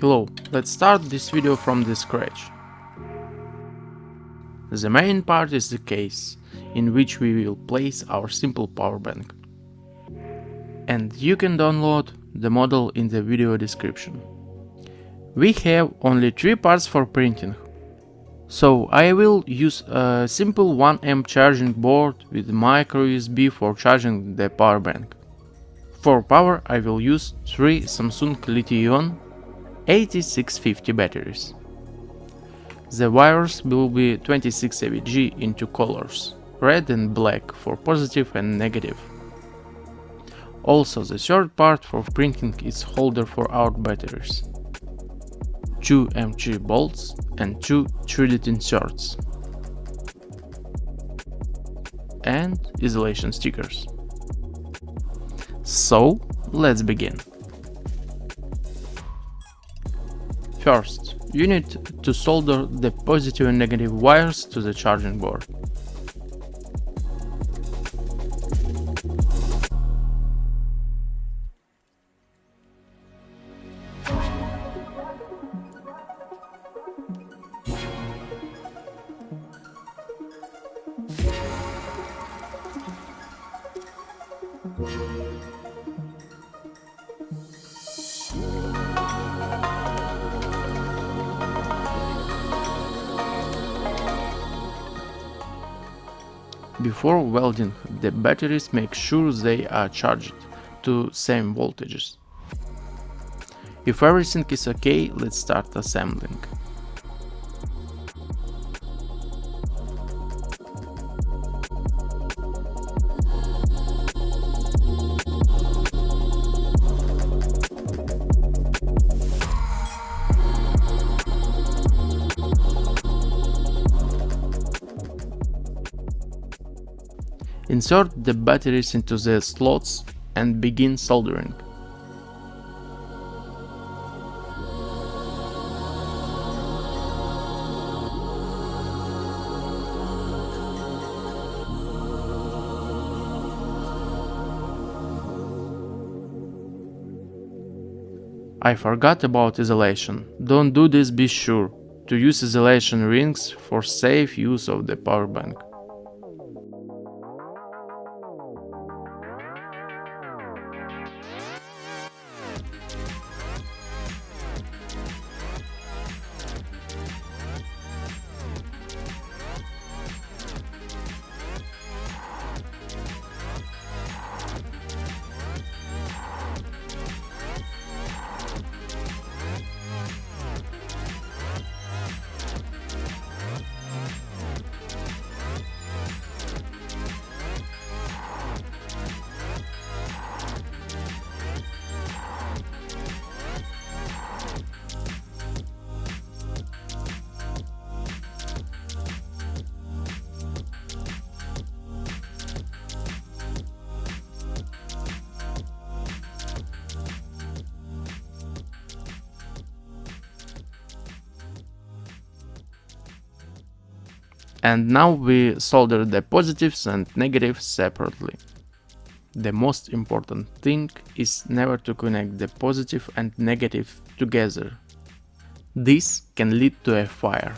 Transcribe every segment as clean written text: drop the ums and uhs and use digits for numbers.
Hello, let's start this video from the scratch. The main part is the case, in which we will place our simple power bank. And you can download the model in the video description. We have only 3 parts for printing. So I will use a simple 1 amp charging board with micro USB for charging the power bank. For power I will use 3 Samsung Lithium 8650 batteries. The wires will be 26 AVG in 2 colors, red and black for positive and negative. Also the third part for printing is holder for our batteries. 2 M3 bolts and 2 threaded inserts. And isolation stickers. So, let's begin. First, you need to solder the positive and negative wires to the charging board. Before welding the batteries, make sure they are charged to same voltages. If everything is okay, let's start assembling. Insert the batteries into the slots and begin soldering. I forgot about isolation. Don't do this, be sure to use isolation rings for safe use of the power bank. And now we solder the positives and negatives separately. The most important thing is never to connect the positive and negative together. This can lead to a fire.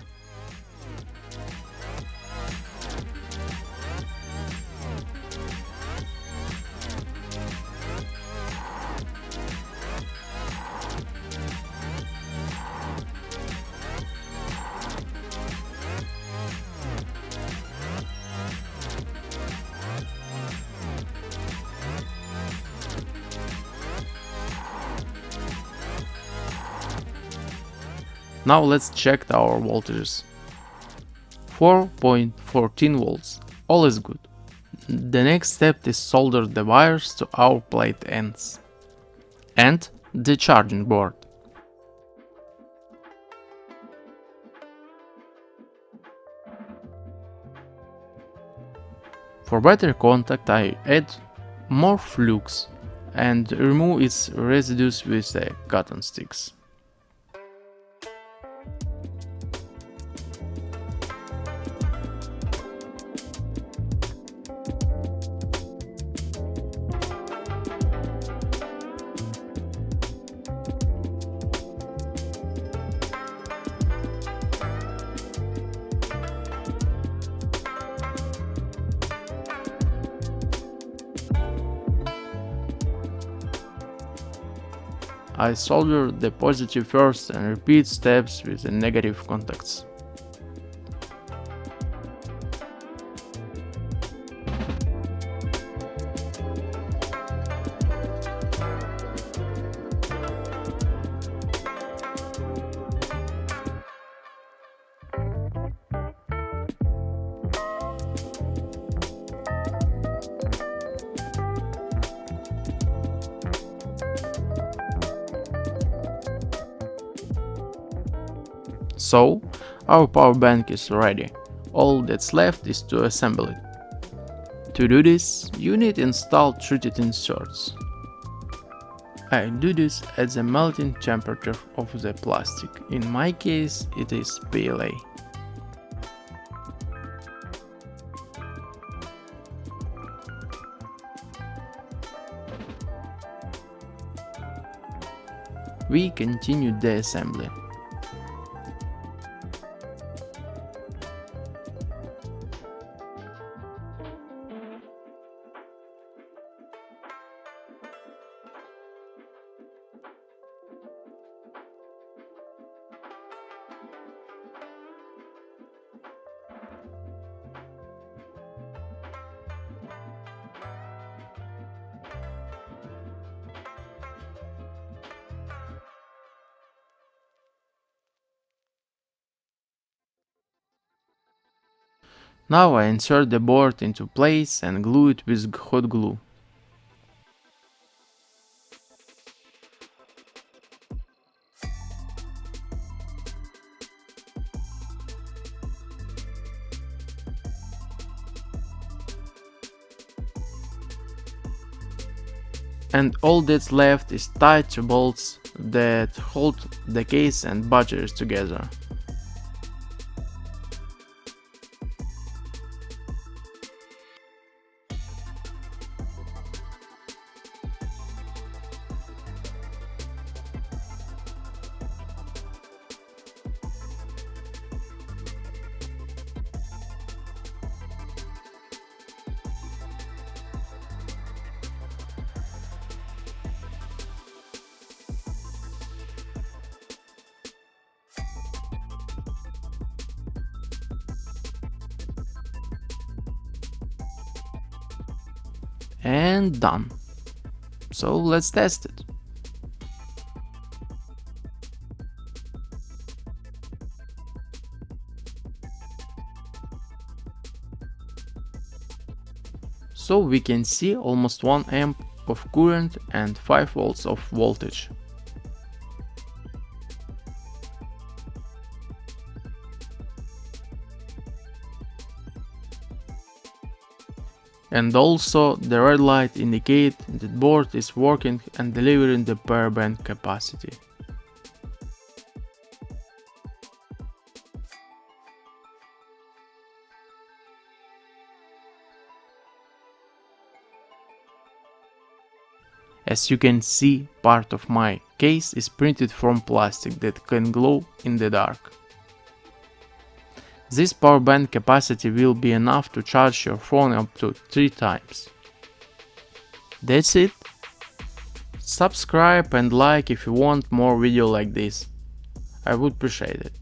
Now let's check our voltages. 4.14 volts, all is good. The next step is solder the wires to our plate ends and the charging board. For better contact I add more flux and remove its residues with the cotton sticks. I solder the positive first and repeat steps with the negative contacts. So, our power bank is ready. All that's left is to assemble it. To do this, you need to install treated inserts. I do this at the melting temperature of the plastic. In my case, it is PLA. We continue the assembly. Now I insert the board into place and glue it with hot glue. And all that's left is tight to bolts that hold the case and batteries together. And done. So let's test it. So we can see almost 1 amp of current and 5 volts of voltage. And also the red light indicates that board is working and delivering the Powerbank capacity. As you can see, part of my case is printed from plastic that can glow in the dark. This Powerbank capacity will be enough to charge your phone up to 3 times. That's it. Subscribe and like if you want more video like this. I would appreciate it.